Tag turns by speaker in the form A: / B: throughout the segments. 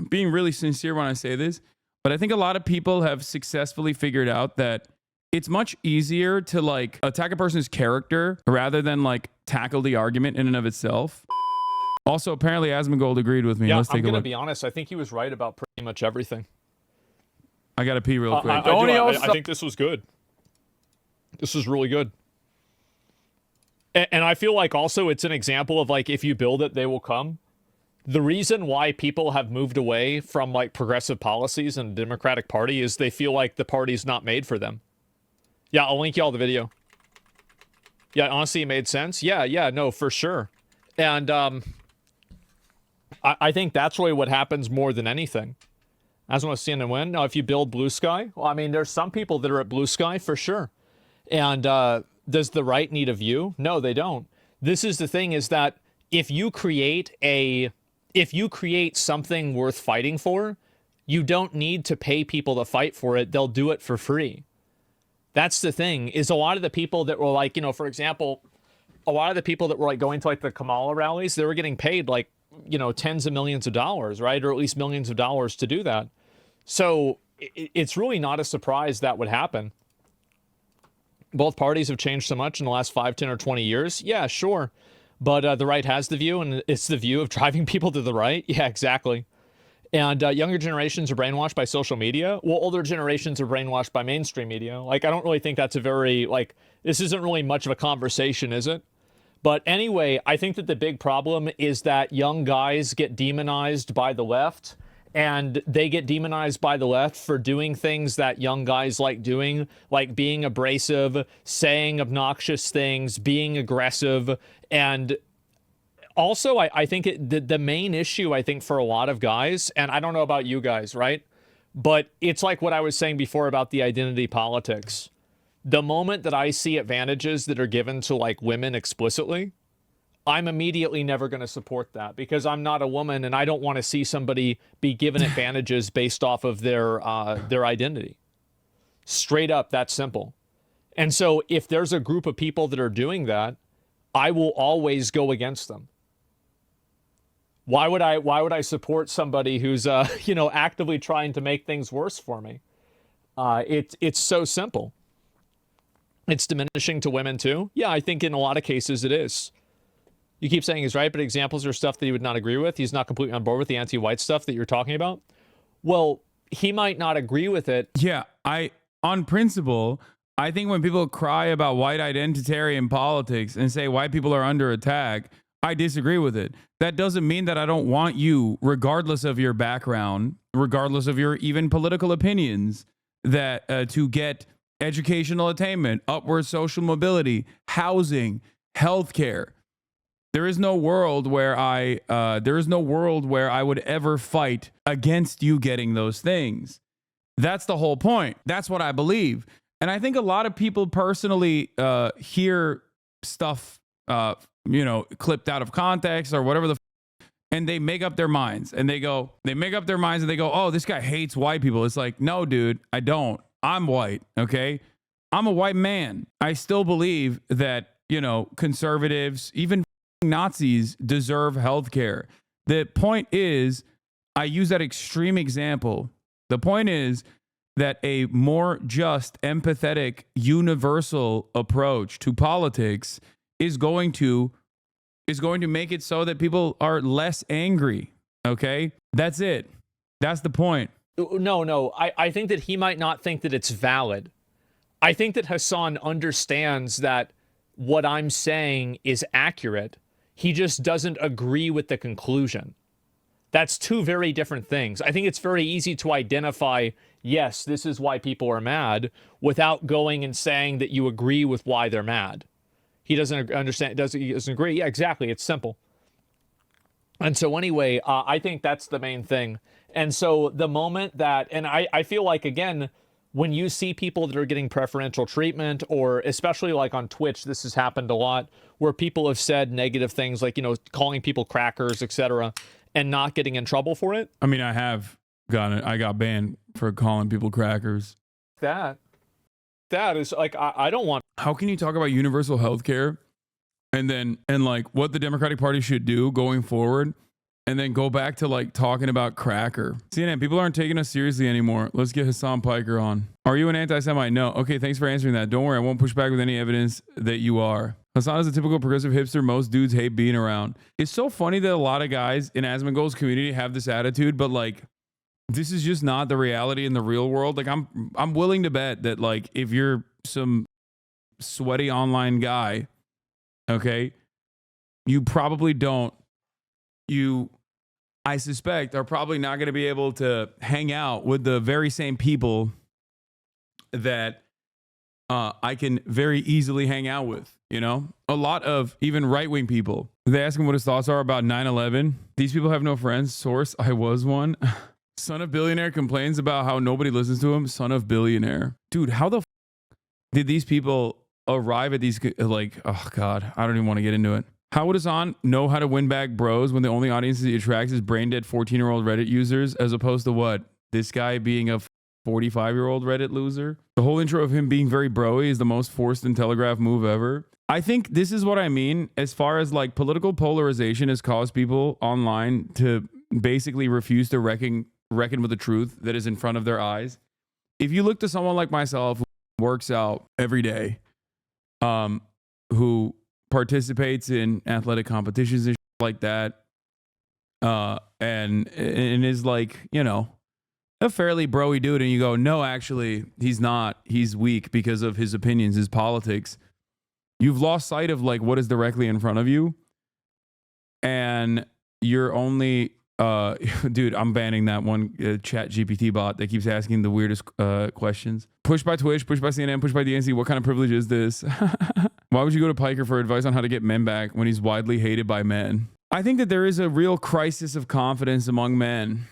A: being really sincere when I say this, but I think a lot of people have successfully figured out that it's much easier to like attack a person's character rather than like tackle the argument in and of itself. Also, apparently Asmongold agreed with me.
B: Yeah,
A: Let's take
B: I'm
A: a
B: going to
A: look.
B: be honest. I think he was right about pretty much everything.
A: I got to pee real quick.
B: I think this was good. This is really good. And I feel like also it's an example of like, if you build it, they will come. The reason why people have moved away from like progressive policies in the Democratic Party is they feel like the party's not made for them. Yeah, I'll link y'all the video. Yeah, honestly, it made sense. Yeah, no, for sure. And I think that's really what happens more than anything. I just want to see them win. Now, if you build Blue Sky, well, I mean, there's some people that are at Blue Sky for sure. And does the right need a view? No, they don't. This is the thing, is that if you create something worth fighting for, you don't need to pay people to fight for it. They'll do it for free. That's the thing, is a lot of the people that were like, you know, for example, a lot of the people that were like going to like the Kamala rallies, they were getting paid like, you know, tens of millions of dollars, right? Or at least millions of dollars to do that. So it's really not a surprise that would happen. Both parties have changed so much in the last 5, 10, or 20 years. Yeah, sure. But the right has the view, and it's the view of driving people to the right. Yeah, exactly. And younger generations are brainwashed by social media. Well, older generations are brainwashed by mainstream media. Like, I don't really think that's a very, like, this isn't really much of a conversation, is it? But anyway, I think that the big problem is that young guys get demonized by the left, and they get demonized by the left for doing things that young guys like doing, like being abrasive, saying obnoxious things, being aggressive. And also, I think the main issue, I think, for a lot of guys, and I don't know about you guys, right? But it's like what I was saying before about the identity politics. The moment that I see advantages that are given to like women explicitly, I'm immediately never going to support that, because I'm not a woman and I don't want to see somebody be given advantages based off of their identity. Straight up, that's simple. And so if there's a group of people that are doing that, I will always go against them. Why would I support somebody who's you know, actively trying to make things worse for me? It's so simple. It's diminishing to women too. Yeah, I think in a lot of cases it is. You keep saying he's right, but examples are stuff that he would not agree with. He's not completely on board with the anti-white stuff that you're talking about. Well, he might not agree with it.
A: Yeah, on principle, I think when people cry about white identitarian politics and say white people are under attack, I disagree with it. That doesn't mean that I don't want you, regardless of your background, regardless of your even political opinions, that to get educational attainment, upward social mobility, housing, healthcare. There is no world where I would ever fight against you getting those things. That's the whole point. That's what I believe. And I think a lot of people personally hear stuff, you know, clipped out of context or whatever and they make up their minds and they go, oh, this guy hates white people. It's like, no, dude, I don't. I'm white. Okay. I'm a white man. I still believe that, you know, conservatives, even Nazis deserve health care. The point is, I use that extreme example. The point is that a more just, empathetic, universal approach to politics is going to make it so that people are less angry. Okay? That's it. That's the point.
B: No. I think that he might not think that it's valid. I think that Hasan understands that what I'm saying is accurate. He just doesn't agree with the conclusion. That's two very different things. I think it's very easy to identify, yes, this is why people are mad, without going and saying that you agree with why they're mad. He doesn't understand, he doesn't agree. Yeah, exactly. It's simple. And so anyway, I think that's the main thing. And so the moment that, and I feel like, again, when you see people that are getting preferential treatment, or especially like on Twitch, this has happened a lot, where people have said negative things like, you know, calling people crackers, etc., and not getting in trouble for it.
A: I mean, I got banned for calling people crackers.
B: That is like, I don't want.
A: How can you talk about universal health care and like what the Democratic Party should do going forward, and then go back to like talking about cracker. CNN, people aren't taking us seriously anymore. Let's get Hasan Piker on. Are you an anti-Semite? No. Okay, thanks for answering that. Don't worry, I won't push back with any evidence that you are. Hasan is a typical progressive hipster most dudes hate being around. It's so funny that a lot of guys in Asmongold's community have this attitude, but like, this is just not the reality in the real world. Like, I'm willing to bet that like, if you're some sweaty online guy, okay, you probably don't. I suspect, are probably not going to be able to hang out with the very same people that I can very easily hang out with. You know, a lot of even right-wing people, they ask him what his thoughts are about 9/11. These people have no friends. Source, I was one. Son of billionaire complains about how nobody listens to him. Son of billionaire. Dude, how the did these people arrive at these, like, oh God, I don't even want to get into it. How would Hasan know how to win back bros when the only audiences he attracts is brain-dead 14-year-old Reddit users, as opposed to what? This guy being a 45-year-old Reddit loser? The whole intro of him being very broy is the most forced and telegraphed move ever. I think this is what I mean as far as like political polarization has caused people online to basically refuse to reckon with the truth that is in front of their eyes. If you look to someone like myself who works out every day, who participates in athletic competitions and shit like that, and is like, you know, a fairly broy dude, and you go, no, actually, he's not. He's weak because of his opinions, his politics. You've lost sight of like what is directly in front of you, and you're only, dude, I'm banning that one chat GPT bot that keeps asking the weirdest questions. Push by Twitch, push by CNN, push by DNC. What kind of privilege is this? Why would you go to Piker for advice on how to get men back when he's widely hated by men? I think that there is a real crisis of confidence among men.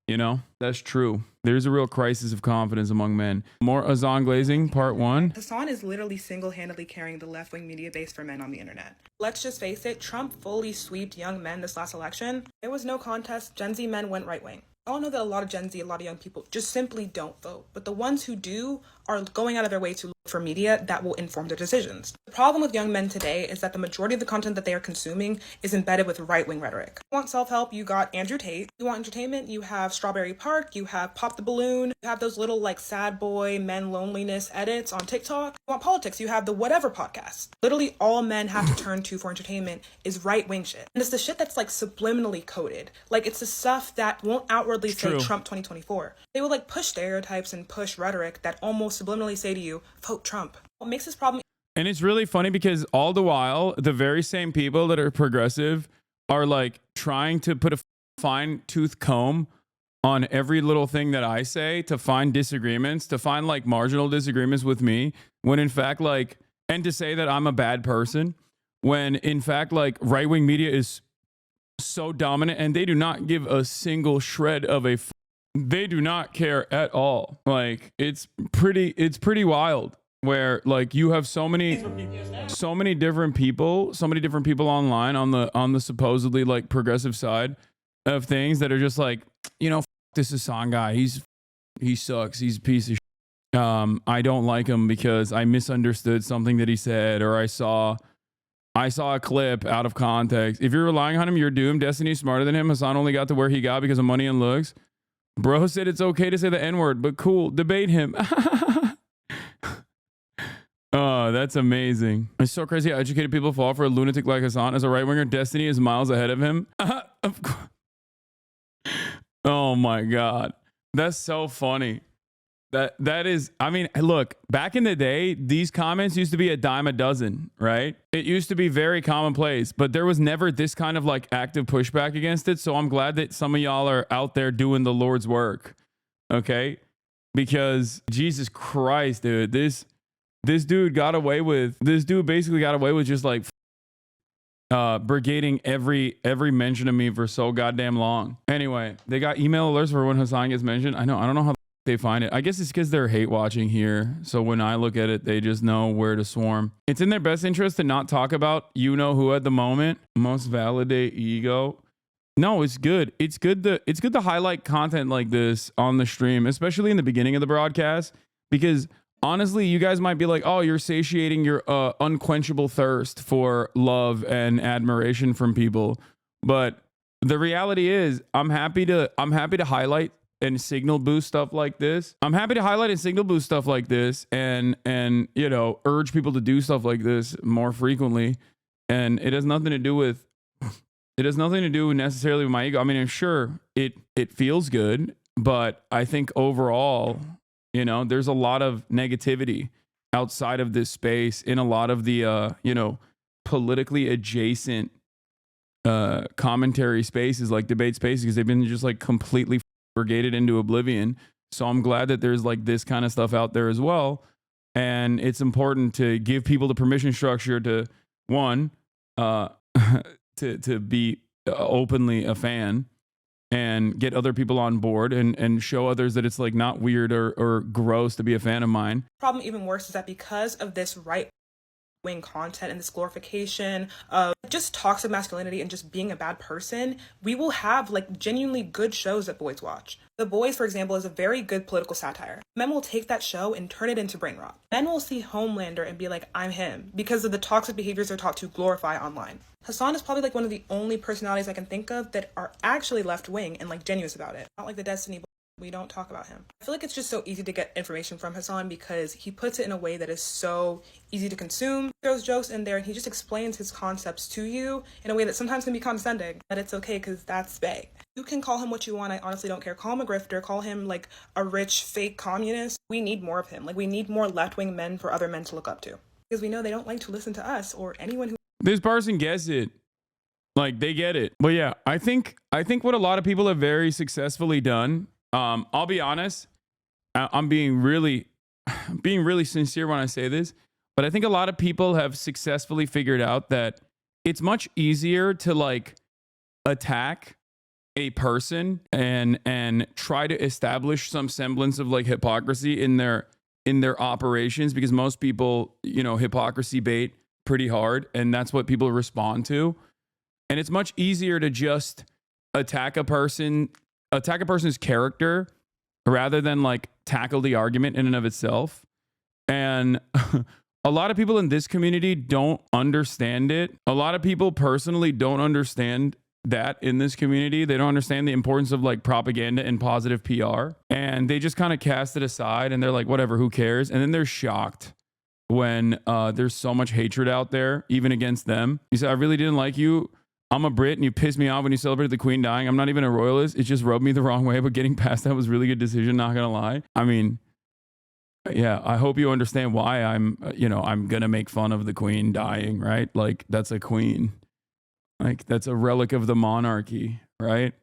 A: You know, that's true. There's a real crisis of confidence among men. More Azan Glazing, part 1.
C: Hasan is literally single-handedly carrying the left-wing media base for men on the internet. Let's just face it, Trump fully sweeped young men this last election. There was no contest. Gen Z men went right-wing. I all know that a lot of Gen Z, a lot of young people just simply don't vote. But the ones who do are going out of their way to look for media that will inform their decisions. The problem with young men today is that the majority of the content that they are consuming is embedded with right-wing rhetoric. You want self-help, you got Andrew Tate. You want entertainment, you have Strawberry Park, you have Pop the Balloon, you have those little like sad boy men loneliness edits on TikTok. You want politics, you have the Whatever podcast. Literally all men have to turn to for entertainment is right-wing shit. And it's the shit that's like subliminally coded. Like it's the stuff that won't outwardly say
A: True.
C: Trump 2024. They will like push stereotypes and push rhetoric that almost subliminally say to you, vote Trump. What makes this problem?
A: And it's really funny because all the while, the very same people that are progressive are like trying to put a fine tooth comb on every little thing that I say to find disagreements, to find like marginal disagreements with me, when in fact, like, and to say that I'm a bad person, when in fact, like, right-wing media is so dominant and they do not give a single shred of a they do not care at all. Like it's pretty wild where like you have so many different people online on the supposedly like progressive side of things that are just like, you know, this Hasan guy, he sucks, he's a piece of shit. I don't like him because I misunderstood something that he said, or I saw a clip out of context. If you're relying on him, you're doomed. Destiny's smarter than him. Hasan only got to where he got because of money and looks. Bro said it's okay to say the N-word, but cool, debate him. Oh, that's amazing. It's so crazy how educated people fall for a lunatic like Hasan. As a right-winger, Destiny is miles ahead of him. Of course. Oh my God. That's so funny. That is, I mean, look, back in the day, these comments used to be a dime a dozen, right? It used to be very commonplace, but there was never this kind of like active pushback against it. So I'm glad that some of y'all are out there doing the Lord's work. Okay? Because Jesus Christ, dude, this dude basically got away with just like brigading every mention of me for so goddamn long. Anyway, they got email alerts for when Hasan gets mentioned. I don't know how they find it. I guess it's because they're hate watching here. So when I look at it, they just know where to swarm. It's in their best interest to not talk about you know who at the moment. Most validate ego. No, it's good. It's good to highlight content like this on the stream, especially in the beginning of the broadcast, because honestly, you guys might be like, oh, you're satiating your unquenchable thirst for love and admiration from people. But the reality is I'm happy to highlight and signal boost stuff like this. I'm happy to highlight and signal boost stuff like this and you know, urge people to do stuff like this more frequently. And it has nothing to do with necessarily with my ego. I mean, I'm sure it feels good, but I think overall, you know, there's a lot of negativity outside of this space in a lot of the you know, politically adjacent commentary spaces, like debate spaces, because they've been just like completely brigaded into oblivion. So I'm glad that there's like this kind of stuff out there as well. And it's important to give people the permission structure to one, to be openly a fan and get other people on board and show others that it's like not weird or gross to be a fan of mine.
C: Problem even worse is that because of this right-wing content and this glorification of just toxic masculinity and just being a bad person, we will have like genuinely good shows that boys watch. The Boys, for example, is a very good political satire. Men will take that show and turn it into brain rot. Men will see Homelander and be like, I'm him, because of the toxic behaviors they're taught to glorify online. Hasan is probably like one of the only personalities I can think of that are actually left-wing and like genuine about it. Not like the Destiny, we don't talk about him. I feel like it's just so easy to get information from Hasan because he puts it in a way that is so easy to consume. He throws jokes in there and he just explains his concepts to you in a way that sometimes can be condescending, but it's okay because that's bae. You can call him what you want. I honestly don't care. Call him a grifter. Call him like a rich fake communist. We need more of him. Like we need more left-wing men for other men to look up to because we know they don't like to listen to us or anyone who.
A: This person gets it. Like they get it. But yeah, I think what a lot of people have very successfully done. I'll be honest. I'm being really sincere when I say this, but I think a lot of people have successfully figured out that it's much easier to like attack a person and try to establish some semblance of like hypocrisy in their operations, because most people, you know, hypocrisy bait pretty hard and that's what people respond to. And it's much easier to just attack a person's character rather than like tackle the argument in and of itself. And a lot of people in this community don't understand it. A lot of people personally don't understand that in this community. They don't understand the importance of like propaganda and positive PR. And they just kind of cast it aside and they're like, whatever, who cares? And then they're shocked when there's so much hatred out there, even against them. You say, I really didn't like you. I'm a Brit and you pissed me off when you celebrated the Queen dying. I'm not even a royalist. It just rubbed me the wrong way, but getting past that was a really good decision, not gonna lie. I mean, yeah, I hope you understand why I'm gonna make fun of the Queen dying, right? Like that's a queen. Like that's a relic of the monarchy, right?